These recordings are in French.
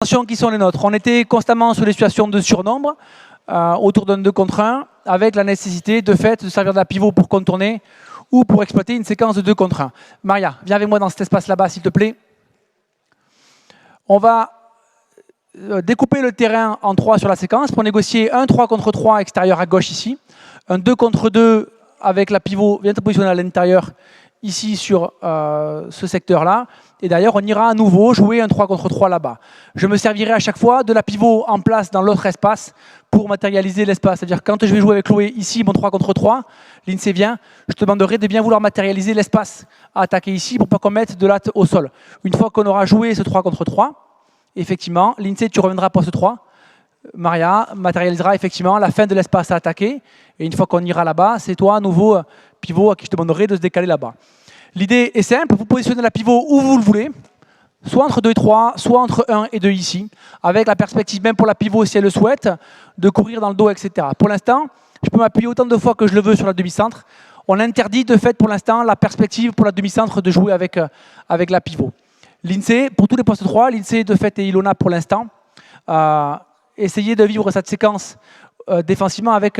Qui sont les nôtres. On était constamment sur des situations de surnombre, autour d'un 2 contre 1, avec la nécessité de fait de servir de la pivot pour contourner ou pour exploiter une séquence de 2 contre 1. Maria, viens avec moi dans cet espace là-bas, s'il te plaît. On va découper le terrain en 3 sur la séquence pour négocier un 3 contre 3 extérieur à gauche ici, un 2 contre 2 avec la pivot, viens te positionner à l'intérieur ici sur ce secteur-là. Et d'ailleurs, on ira à nouveau jouer un 3 contre 3 là-bas. Je me servirai à chaque fois de la pivot en place dans l'autre espace pour matérialiser l'espace. C'est-à-dire quand je vais jouer avec Chloé ici, mon 3 contre 3, l'INSEE vient, je te demanderai de bien vouloir matérialiser l'espace à attaquer ici pour pas qu'on mette de latte au sol. Une fois qu'on aura joué ce 3 contre 3, effectivement, l'INSEE, tu reviendras à poste 3. Maria matérialisera effectivement la fin de l'espace à attaquer. Et une fois qu'on ira là-bas, c'est toi, à nouveau, pivot à qui je te demanderai de se décaler là-bas. L'idée est simple, vous positionnez la pivot où vous le voulez, soit entre 2 et 3, soit entre 1 et 2 ici, avec la perspective, même pour la pivot si elle le souhaite, de courir dans le dos, etc. Pour l'instant, je peux m'appuyer autant de fois que je le veux sur la demi-centre. On interdit de fait pour l'instant la perspective pour la demi-centre de jouer avec la pivot. L'INSEE, pour tous les postes 3, l'INSEE de fait et Ilona pour l'instant, essayez de vivre cette séquence défensivement avec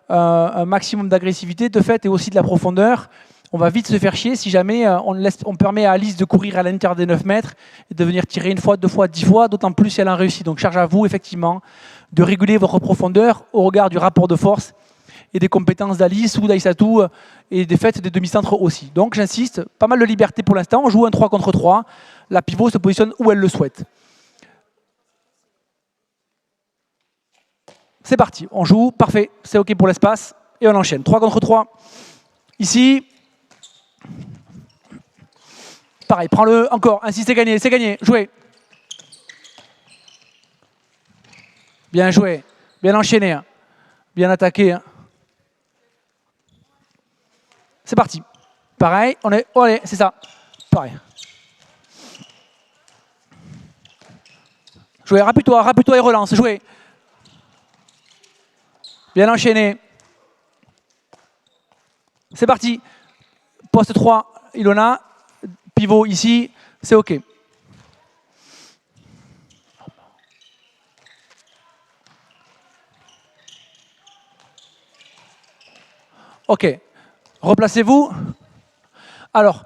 un maximum d'agressivité de fait et aussi de la profondeur. On va vite se faire chier si jamais on permet à Alice de courir à l'intérieur des 9 mètres et de venir tirer une fois, 2 fois, 10 fois, d'autant plus si elle a réussi. Donc charge à vous effectivement de réguler votre profondeur au regard du rapport de force et des compétences d'Alice ou d'Aïssatou et des faits des demi-centres aussi. Donc j'insiste, pas mal de liberté pour l'instant. On joue un 3 contre 3. La pivot se positionne où elle le souhaite. C'est parti, on joue, parfait, c'est OK pour l'espace et on enchaîne. 3 contre 3. Ici. Pareil, prends-le encore. Ainsi, c'est gagné. Jouez. Bien joué. Bien enchaîné. Bien attaqué. C'est parti. Pareil, on est. Oh, allez, c'est ça. Pareil. Jouez, rapide-toi et relance. Jouez. Bien enchaîné. C'est parti. Poste 3, Ilona. Pivot ici, c'est OK. OK. Replacez-vous. Alors,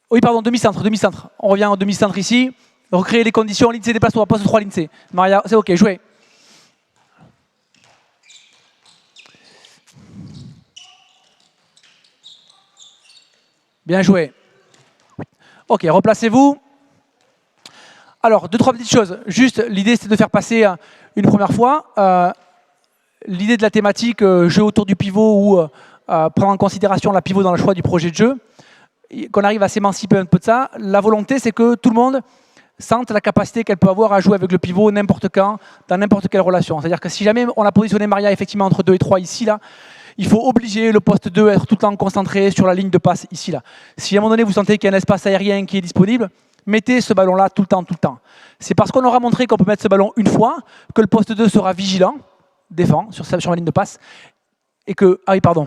oui, pardon, demi-centre. On revient en demi-centre ici. Recréer les conditions. L'INSEE, déplace-toi. Poste 3, l'INSEE. Maria, c'est OK, jouez. Bien joué. OK, replacez-vous. Alors, 2-3 petites choses. Juste, l'idée, c'est de faire passer une première fois. L'idée de la thématique jeu autour du pivot ou prendre en considération la pivot dans le choix du projet de jeu, qu'on arrive à s'émanciper un peu de ça. La volonté, c'est que tout le monde sente la capacité qu'elle peut avoir à jouer avec le pivot n'importe quand, dans n'importe quelle relation. C'est-à-dire que si jamais on a positionné Maria effectivement entre 2 et 3 ici, là, il faut obliger le poste 2 à être tout le temps concentré sur la ligne de passe ici, là. Si à un moment donné, vous sentez qu'il y a un espace aérien qui est disponible, mettez ce ballon-là tout le temps. C'est parce qu'on aura montré qu'on peut mettre ce ballon une fois que le poste 2 sera vigilant, défend sur la ligne de passe, et que... Ah oui, pardon.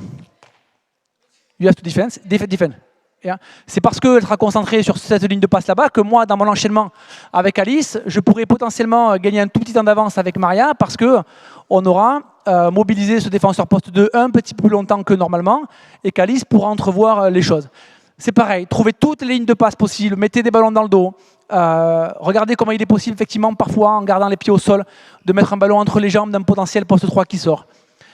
You have to defend. C'est parce qu'elle sera concentrée sur cette ligne de passe là-bas que moi, dans mon enchaînement avec Alice, je pourrais potentiellement gagner un tout petit temps d'avance avec Maria parce qu'on aura mobilisé ce défenseur poste 2 un petit peu plus longtemps que normalement et qu'Alice pourra entrevoir les choses. C'est pareil, trouvez toutes les lignes de passe possibles, mettez des ballons dans le dos, regardez comment il est possible effectivement parfois en gardant les pieds au sol de mettre un ballon entre les jambes d'un potentiel poste 3 qui sort.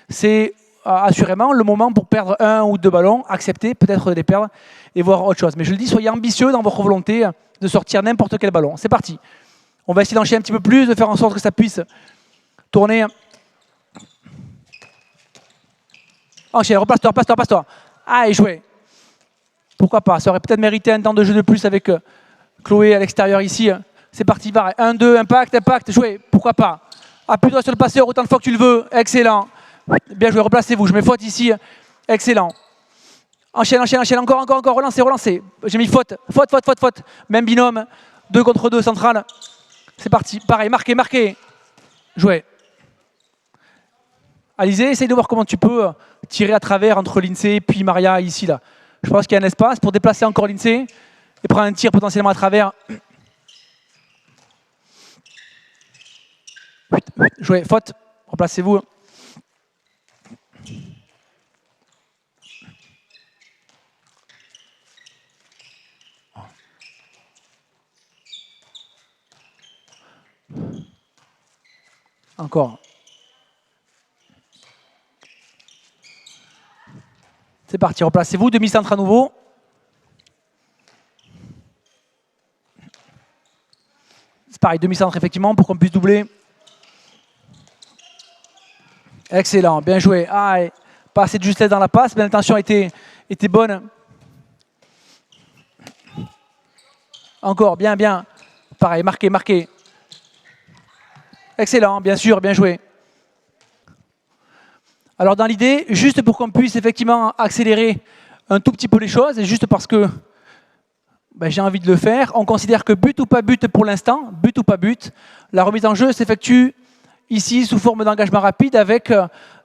C'est assurément le moment pour perdre 1 ou 2 ballons, accepter peut-être de les perdre et voir autre chose. Mais je le dis, soyez ambitieux dans votre volonté de sortir n'importe quel ballon. C'est parti. On va essayer d'enchaîner un petit peu plus, de faire en sorte que ça puisse tourner. Enchaîne, replace-toi. Allez, jouez. Pourquoi pas, ça aurait peut-être mérité un temps de jeu de plus avec Chloé à l'extérieur ici. C'est parti, pareil. 1, 2, impact, jouez. Pourquoi pas. Appuie-toi sur le passeur autant de fois que tu le veux. Excellent. Bien joué, replacez-vous. Je mets faute ici. Excellent. Enchaîne. Encore. Relancez. J'ai mis faute. Même binôme. 2 contre 2 central. C'est parti. Pareil, marqué. Jouez. Alizé, essaye de voir comment tu peux tirer à travers entre l'INSEE et puis Maria ici, là. Je pense qu'il y a un espace pour déplacer encore l'INSEE et prendre un tir potentiellement à travers. Jouez, faute. Replacez-vous. Encore. C'est parti, replacez-vous. Demi-centre à nouveau. C'est pareil, demi-centre effectivement pour qu'on puisse doubler. Excellent, bien joué. Ah, pas assez de justesse dans la passe, mais l'intention était bonne. Encore, bien, bien. Pareil, marqué, marqué. Excellent, bien sûr, bien joué. Alors dans l'idée, juste pour qu'on puisse effectivement accélérer un tout petit peu les choses, et juste parce que j'ai envie de le faire, on considère que but ou pas but pour l'instant, but ou pas but, la remise en jeu s'effectue ici sous forme d'engagement rapide avec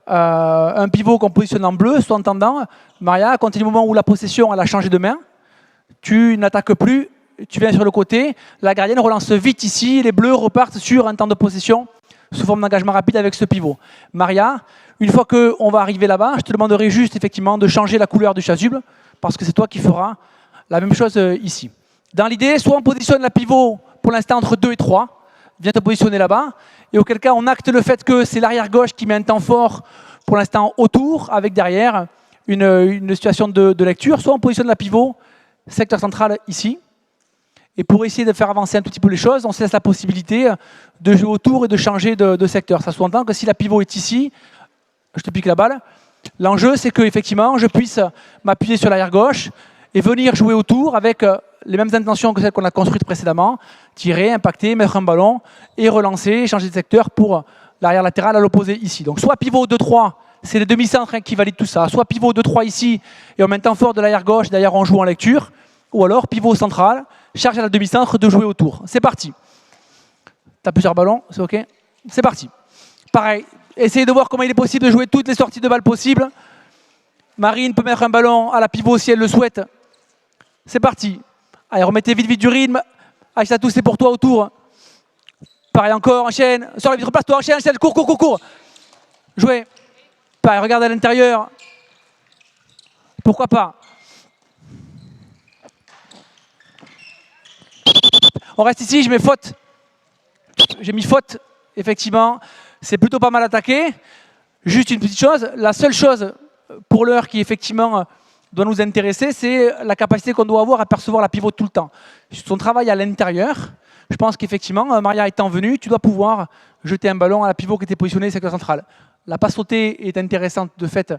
un pivot qu'on positionne en bleu, sous-entendant, Maria, à compter du moment où la possession elle a changé de main, tu n'attaques plus, tu viens sur le côté, la gardienne relance vite ici, les bleus repartent sur un temps de possession sous forme d'engagement rapide avec ce pivot. Maria, une fois qu'on va arriver là-bas, je te demanderai juste effectivement de changer la couleur du chasuble, parce que c'est toi qui feras la même chose ici. Dans l'idée, soit on positionne la pivot pour l'instant entre 2 et 3, viens te positionner là-bas, et auquel cas on acte le fait que c'est l'arrière gauche qui met un temps fort pour l'instant autour, avec derrière une situation de lecture, soit on positionne la pivot, secteur central ici, et pour essayer de faire avancer un tout petit peu les choses, on se laisse la possibilité de jouer autour et de changer de secteur. Ça sous-entend que si la pivot est ici, je te pique la balle, l'enjeu c'est que effectivement je puisse m'appuyer sur l'arrière gauche et venir jouer autour avec les mêmes intentions que celles qu'on a construites précédemment, tirer, impacter, mettre un ballon et relancer, changer de secteur pour l'arrière latéral à l'opposé ici. Donc soit pivot 2-3, c'est les demi-centres qui valident tout ça, soit pivot 2-3 ici et on met un temps fort de l'arrière gauche, d'ailleurs on joue en lecture, ou alors pivot central, charge à la demi-centre de jouer autour. C'est parti. Tu as plusieurs ballons, c'est OK? C'est parti. Pareil, essayez de voir comment il est possible de jouer toutes les sorties de balles possibles. Marine peut mettre un ballon à la pivot si elle le souhaite. C'est parti. Allez, remettez vite du rythme. Aïssatou, c'est pour toi autour. Pareil encore, enchaîne. Sur la vitre, place-toi, enchaîne, cours. Jouez. Pareil, regarde à l'intérieur. Pourquoi pas? On reste ici, je mets faute. J'ai mis faute, effectivement. C'est plutôt pas mal attaqué. Juste une petite chose, la seule chose pour l'heure qui effectivement doit nous intéresser, c'est la capacité qu'on doit avoir à percevoir la pivot tout le temps. Son travail à l'intérieur, je pense qu'effectivement, Maria étant venue, tu dois pouvoir jeter un ballon à la pivot qui était positionné secteur central. La passe sautée est intéressante de fait,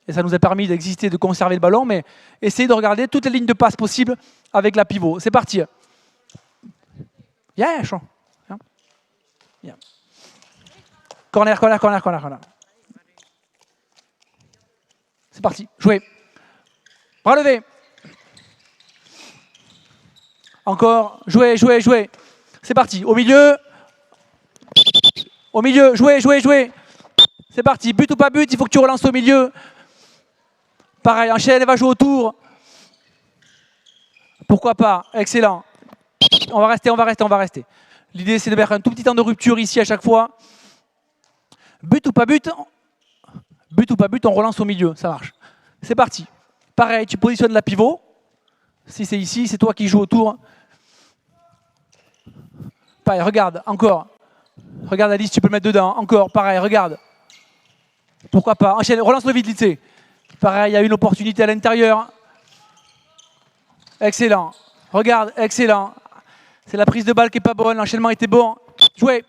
et ça nous a permis d'exister, de conserver le ballon, mais essayez de regarder toutes les lignes de passe possibles avec la pivot. C'est parti. Yeah, chaud. Yeah. Corner. C'est parti, jouez. Bras levé. Encore, jouez. C'est parti, au milieu, jouez. C'est parti, but ou pas but, il faut que tu relances au milieu. Pareil, enchaîne, elle va jouer autour. Pourquoi pas, excellent. On va rester. L'idée, c'est de mettre un tout petit temps de rupture ici à chaque fois. But ou pas but, on relance au milieu, ça marche. C'est parti. Pareil, tu positionnes la pivot. Si c'est ici, c'est toi qui joues autour. Pareil, regarde, encore. Regarde Alice, tu peux le mettre dedans. Encore, pareil, regarde. Pourquoi pas. Enchaîne, relance le vide, lycée. Pareil, il y a une opportunité à l'intérieur. Excellent. Regarde, excellent. C'est la prise de balle qui n'est pas bonne, l'enchaînement était bon. Jouez.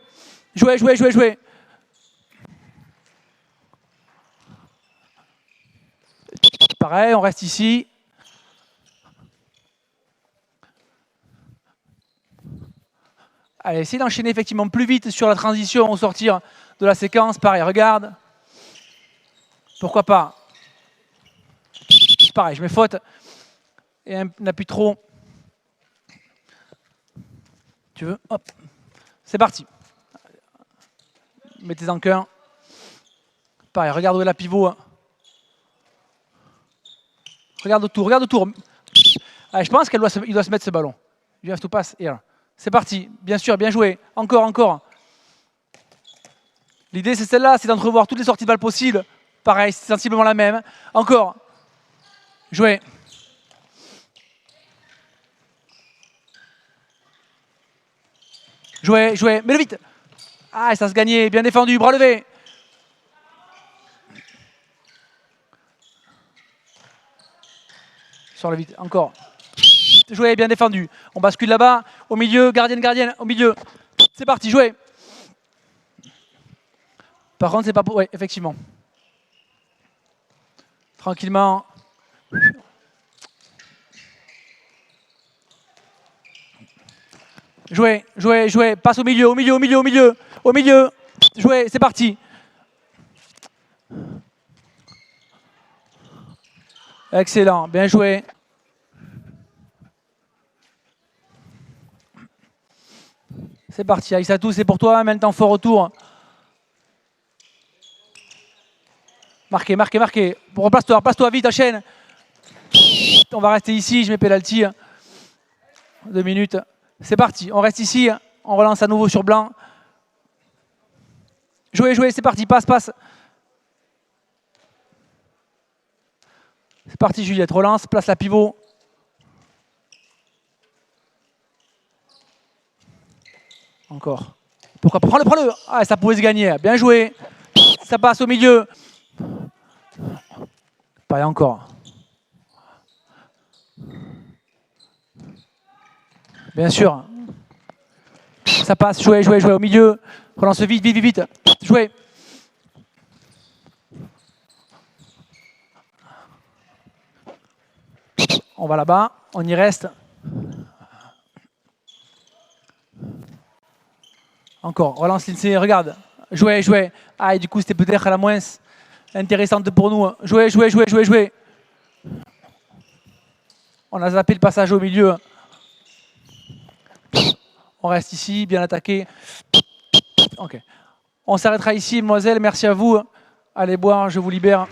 Pareil, on reste ici. Allez, essayez d'enchaîner effectivement plus vite sur la transition au sortir de la séquence. Pareil, regarde. Pourquoi pas. Pareil, je mets faute. Et un appui trop. Tu veux? Hop. C'est parti. Mettez en cœur. Pareil, regarde où est la pivot. Regarde autour. Allez, je pense qu'il doit se mettre ce ballon. You have to pass here. C'est parti. Bien sûr, bien joué. Encore. L'idée, c'est celle-là, c'est d'entrevoir toutes les sorties de balles possibles. Pareil, c'est sensiblement la même. Encore. Jouer. Jouer, jouer. Mets-le vite. Ah, ça se gagnait. Bien défendu. Bras levé. Sors-le vite. Encore. Jouer, bien défendu. On bascule là-bas. Au milieu, gardienne, gardienne. Au milieu. C'est parti, jouer. Par contre, c'est pas pour... Oui, effectivement. Tranquillement. Jouer, jouer, jouer. Passe au milieu, au milieu, au milieu, au milieu. Au milieu. Jouer, c'est parti. Excellent, bien joué. C'est parti, Aïssatou, c'est pour toi. Maintenant, fort retour. Marqué, marqué, marqué. Replace-toi, replace-toi vite, chaîne. On va rester ici, je mets penalty. 2 minutes. C'est parti, on reste ici. On relance à nouveau sur blanc. Jouez, jouez, c'est parti, passe, passe. C'est parti, Juliette, relance, place la pivot. Encore. Pourquoi pas? Prends-le, prends-le. Ah, ça pouvait se gagner. Bien joué. Ça passe au milieu. Pas encore. Bien sûr. Ça passe. Jouez, jouez, jouez au milieu. Relance vite, vite, vite, vite. Jouez. On va là-bas. On y reste. Encore. Relance l'INSEE. Regarde. Jouez, jouez. Ah, et du coup, c'était peut-être la moins intéressante pour nous. Jouez, jouez, jouez, jouez, jouez. On a zappé le passage au milieu. On reste ici, bien attaqué. Ok. On s'arrêtera ici, mademoiselle. Merci à vous. Allez boire, je vous libère.